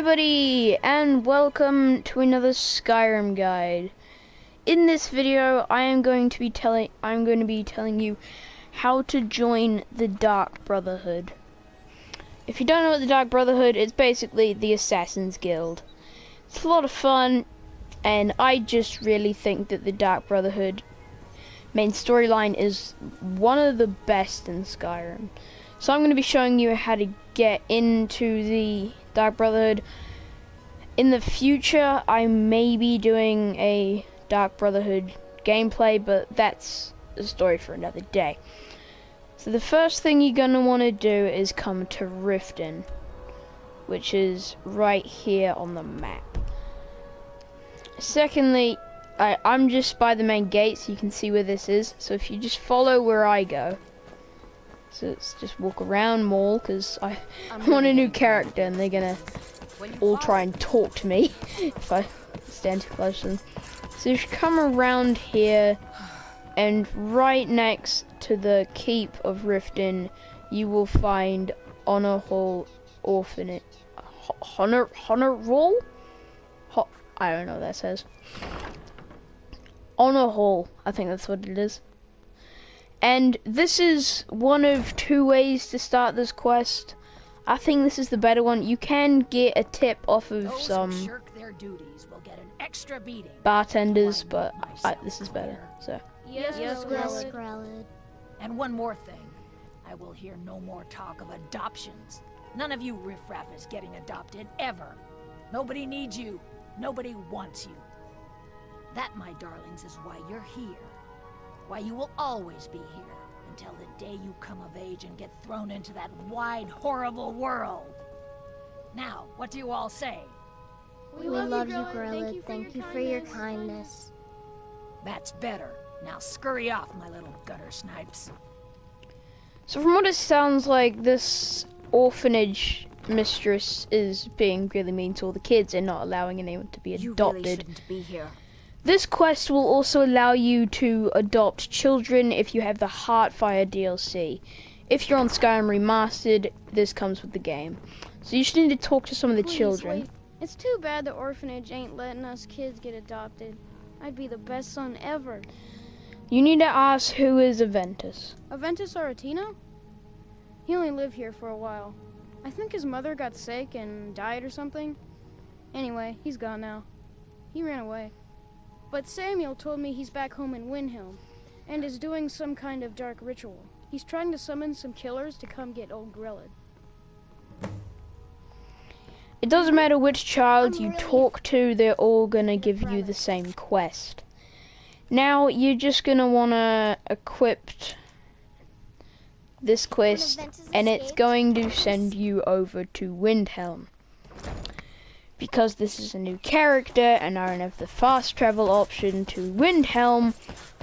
everybody, and welcome to another Skyrim guide. In this video, I am going to be telling you how to join the Dark Brotherhood. If you don't know what the Dark Brotherhood is, basically the Assassin's Guild. It's a lot of fun, and I just really think that the Dark Brotherhood main storyline is one of the best in Skyrim. So I'm going to be showing you how to get into the Dark Brotherhood. In the future, I may be doing a Dark Brotherhood gameplay, but that's a story for another day. So the first thing you're going to want to do is come to Riften, which is right here on the map. Secondly, I'm just by the main gate, so you can see where this is. So if you just follow where I go, so let's just walk around more, because I want a new character, and they're gonna all try and talk to me if I stand too close to them. So you should come around here, and right next to the Keep of Riften, you will find Honor Hall Orphanage. Honor Hall? I don't know what that says. Honor Hall, I think that's what it is. And this is one of two ways to start this quest. I think this is the better one. You can get a tip off of some bartenders, but this is better. So Yes, Grelid. And one more thing. I will hear no more talk of adoptions. None of you riffraff is getting adopted, ever. Nobody needs you. Nobody wants you. That, my darlings, is why you're here. Why you will always be here, until the day you come of age and get thrown into that wide, horrible world. Now, what do you all say? We love you, Grelid. Thank you for your kindness. That's better. Now scurry off, my little gutter snipes. from what it sounds like, this orphanage mistress is being really mean to all the kids and not allowing anyone to be adopted. You really shouldn't be here. This quest will also allow you to adopt children if you have the Heartfire DLC. If you're on Skyrim Remastered, this comes with the game. So you should need to talk to some of the children. Wait. It's too bad the orphanage ain't letting us kids get adopted. I'd be the best son ever. You need to ask who is Aventus. Aventus Aretino? He only lived here for a while. I think his mother got sick and died or something. Anyway, he's gone now. He ran away. But Samuel told me he's back home in Windhelm and is doing some kind of dark ritual. He's trying to summon some killers to come get old Grelid. It doesn't matter which child you talk to, they're all gonna give you the same quest. Now, you're just gonna wanna equip this quest, and it's going to send you over to Windhelm. Because this is a new character and I don't have the fast travel option to Windhelm,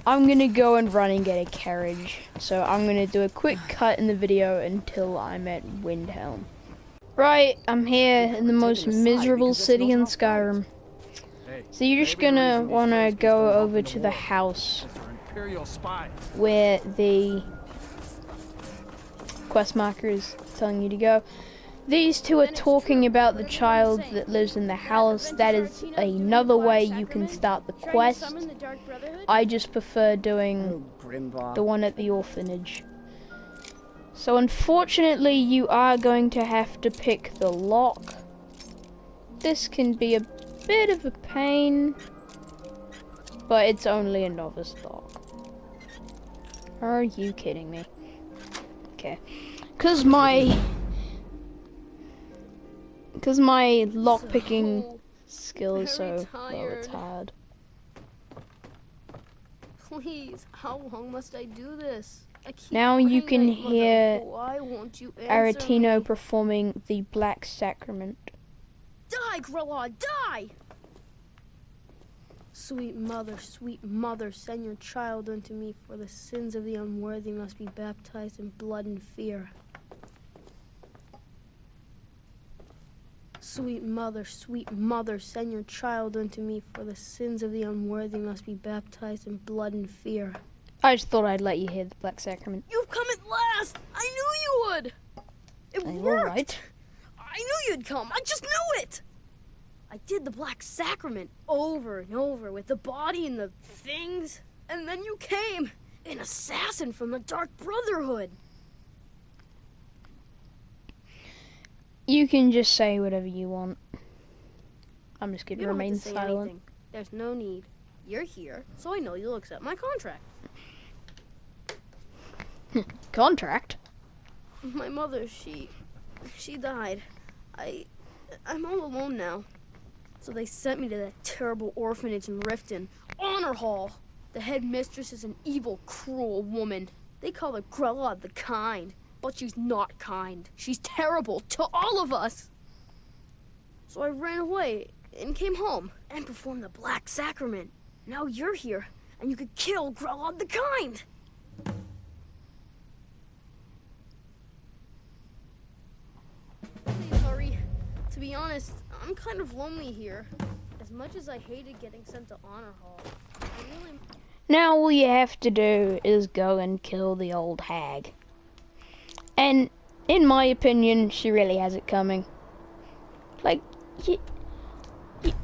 I'm gonna go and run and get a carriage. So I'm gonna do a quick cut in the video until I'm at Windhelm. Right, I'm here in the most miserable city in Skyrim. So you're just gonna wanna go over to the house where the quest marker is telling you to go. These two are talking about the child that lives in the house. That is another way you can start the quest. I just prefer doing the one at the orphanage. So unfortunately, you are going to have to pick the lock. This can be a bit of a pain, but it's only a novice lock. Are you kidding me? Okay, because my lockpicking skill is so low, it's hard. Please, how long must I do this? Now you can hear Why won't you Aretino performing the Black Sacrament. Die, Grelod, die! Sweet mother, send your child unto me, for the sins of the unworthy must be baptized in blood and fear. Sweet mother, send your child unto me, for the sins of the unworthy must be baptized in blood and fear. I just thought I'd let you hear the Black Sacrament. You've come at last! I knew you would! It worked! Right. I knew you'd come! I just knew it! I did the Black Sacrament over and over with the body and the things. And then you came, an assassin from the Dark Brotherhood. You can just say whatever you want. I'm just going You to don't have remain to say silent. anything. There's no need. You're here, so I know you'll accept my contract. Contract? My mother, she died. I'm all alone now. So they sent me to that terrible orphanage in Riften, Honor Hall. The headmistress is an evil, cruel woman. They call her Grella the Kind, but she's not kind. She's terrible to all of us. So I ran away and came home and performed the Black Sacrament. Now you're here, and you could kill Grella the Kind. Please hurry. To be honest, I'm kind of lonely here. As much as I hated getting sent to Honor Hall, I really... Now all you have to do is go and kill the old hag. And in my opinion, she really has it coming. Like,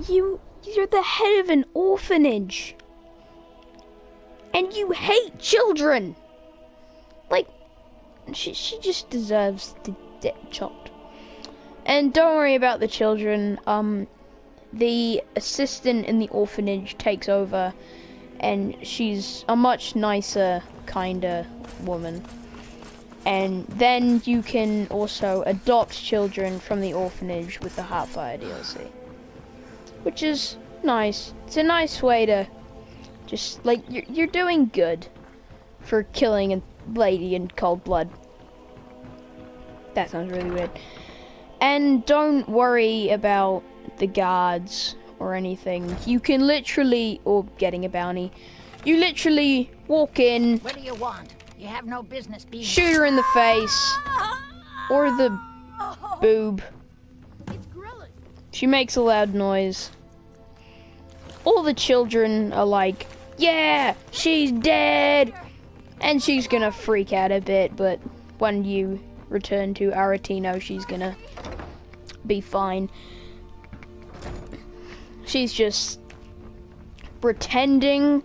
you're the head of an orphanage. And you hate children. Like, she just deserves to get chopped. And don't worry about the children. The assistant in the orphanage takes over, and she's a much nicer, kinder woman. And then you can also adopt children from the orphanage with the Heartfire DLC. Which is nice. It's a nice way to just, like, you're doing good for killing a lady in cold blood. That sounds really weird. And don't worry about the guards or anything. You can literally, or getting a bounty, you literally walk in, What do you want? You have no business being... shoot her in the face, or the boob. It's Grella. She makes a loud noise. All the children are like, yeah, she's dead! And she's gonna freak out a bit, but when you return to Aretino, she's gonna be fine. She's just pretending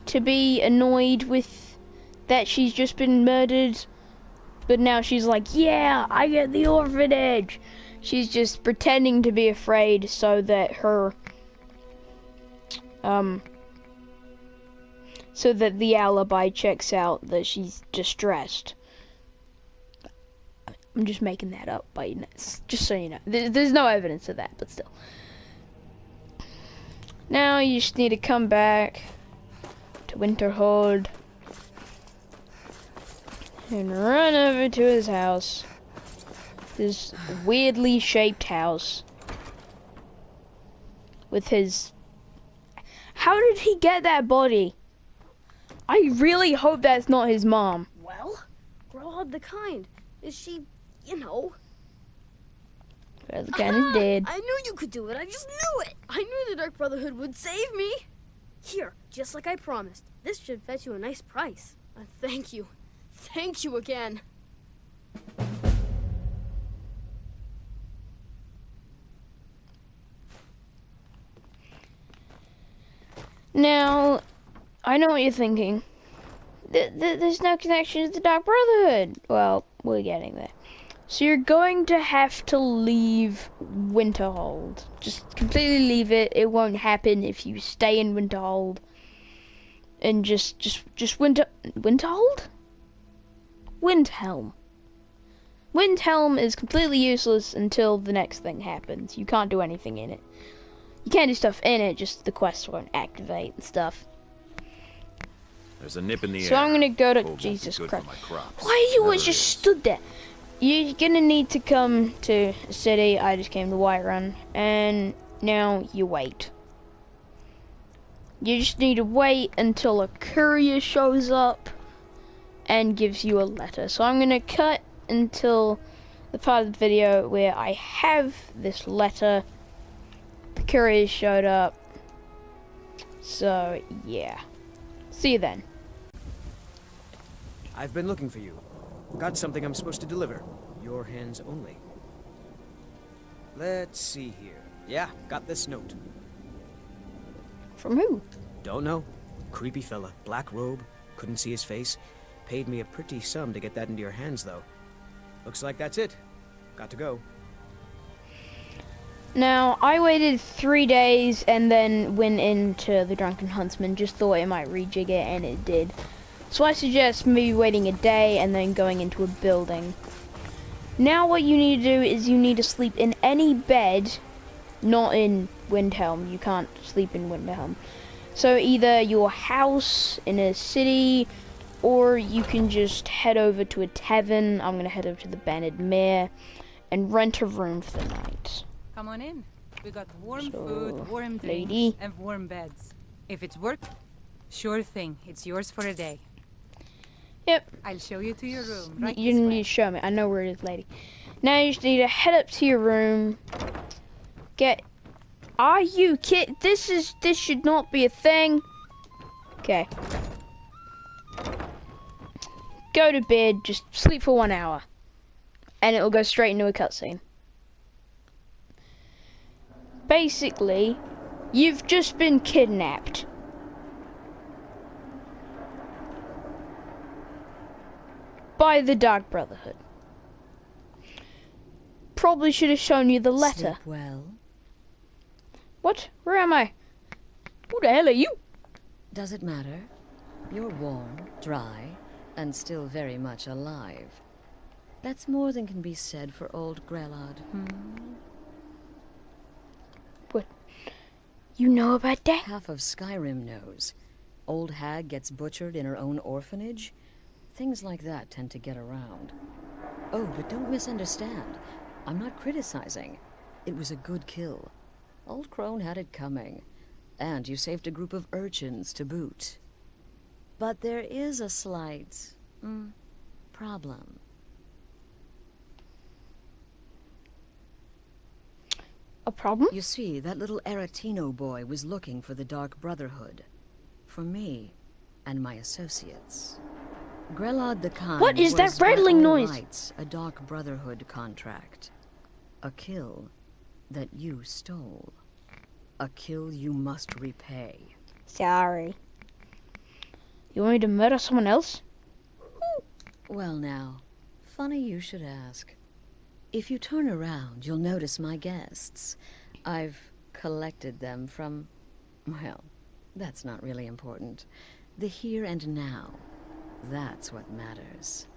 to be annoyed with that she's just been murdered, but now she's like, yeah, I get the orphanage. She's just pretending to be afraid so that her so that the alibi checks out that she's distressed. I'm just making that up, but just so you know. There's no evidence of that, but still. Now you just need to come back to Winterhold and run over to his house. This weirdly shaped house. With his... How did he get that body? I really hope that's not his mom. Well, Grella the Kind. Is she, you know... Well, the kind is dead. I knew you could do it. I just knew it. I knew the Dark Brotherhood would save me. Here, just like I promised. This should fetch you a nice price. Thank you. Thank you again. Now, I know what you're thinking. There's no connection to the Dark Brotherhood. Well, we're getting there. So you're going to have to leave Winterhold. Just completely leave it. It won't happen if you stay in Winterhold. And just Winterhold? Windhelm. Windhelm is completely useless until the next thing happens. You can't do anything in it. You can do stuff in it, just the quests won't activate and stuff. There's a nip in the air. So I'm gonna go to... Cold Jesus won't be good Christ. for my crops. Why you always Never just is. stood there? You're gonna need to come to a city. I just came to Whiterun. And now you wait. You just need to wait until a courier shows up and gives you a letter. So I'm gonna cut until the part of the video where I have this letter. The courier showed up. So yeah. See you then. I've been looking for you. Got something I'm supposed to deliver. Your hands only. Let's see here. Yeah, got this note. From who? Don't know. Creepy fella, black robe, couldn't see his face. Paid me a pretty sum to get that into your hands, though. Looks like that's it. Got to go. Now, I waited 3 days and then went into the Drunken Huntsman, just thought it might rejig it, and it did. So I suggest maybe waiting a day and then going into a building. Now what you need to do is you need to sleep in any bed, not in Windhelm. You can't sleep in Windhelm. So either your house in a city, or you can just head over to a tavern. I'm gonna head over to the Banded Mare and rent a room for the night. Come on in. We got warm So, food, warm lady. drinks, and warm beds. If it's work, sure thing. It's yours for a day. Yep. I'll show you to your room. Right You this didn't way. need to show me. I know where it is, lady. Now you just need to head up to your room. Are you kidding? This should not be a thing. Okay. Go to bed. Just sleep for 1 hour, and it will go straight into a cutscene. Basically, you've just been kidnapped. By the Dark Brotherhood. Probably should have shown you the letter. Sleep well. What? Where am I? Who the hell are you? Does it matter? You're warm, dry, and still very much alive. That's more than can be said for old Grelod. What? You know about that? Half of Skyrim knows. Old hag gets butchered in her own orphanage. Things like that tend to get around. Oh, but don't misunderstand. I'm not criticizing. It was a good kill. Old Crone had it coming. And you saved a group of urchins to boot. But there is a slight problem. A problem? You see, that little Aretino boy was looking for the Dark Brotherhood. For me and my associates. Grelod the Khan What is that was by rattling all noise? rights a Dark Brotherhood contract. A kill that you stole. A kill you must repay. Sorry. You want me to murder someone else? Well now, funny you should ask. If you turn around, you'll notice my guests. I've collected them from, well, that's not really important. The here and now. That's what matters.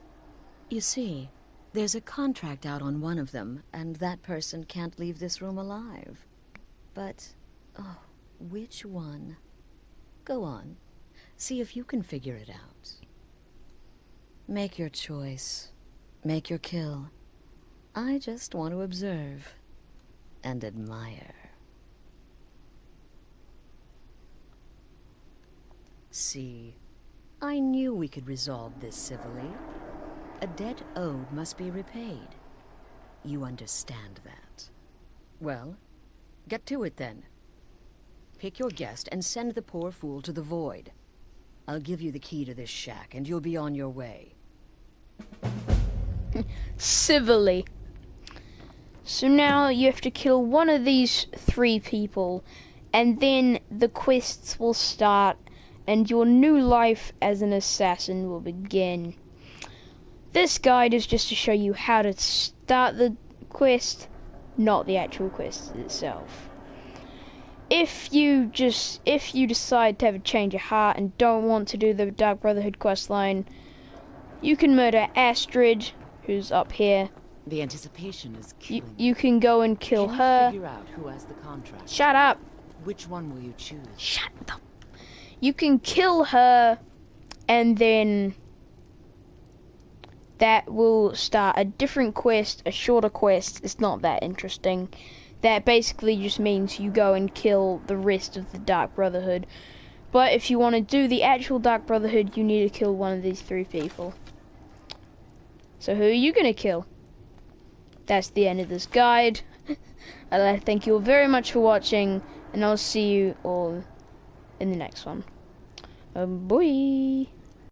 You see, there's a contract out on one of them, and that person can't leave this room alive. But, oh, which one? Go on. See if you can figure it out. Make your choice. Make your kill. I just want to observe and admire. See, I knew we could resolve this civilly. A debt owed must be repaid. You understand that. Well, get to it then. Pick your guest and send the poor fool to the void. I'll give you the key to this shack and you'll be on your way. Civilly. So now you have to kill one of these 3 people, and then the quests will start, and your new life as an assassin will begin. This guide is just to show you how to start the quest, not the actual quest itself. If you decide to have a change of heart and don't want to do the Dark Brotherhood questline, you can murder Astrid, who's up here. The anticipation is killing. You can go and kill Can her. you figure out who has the contract? Shut up. Which one will you choose? Shut up. You can kill her, and then that will start a different quest, a shorter quest. It's not that interesting. That basically just means you go and kill the rest of the Dark Brotherhood. But if you want to do the actual Dark Brotherhood, you need to kill one of these 3 people. So who are you going to kill? That's the end of this guide. I'd like to thank you all very much for watching, and I'll see you all in the next one. Bye.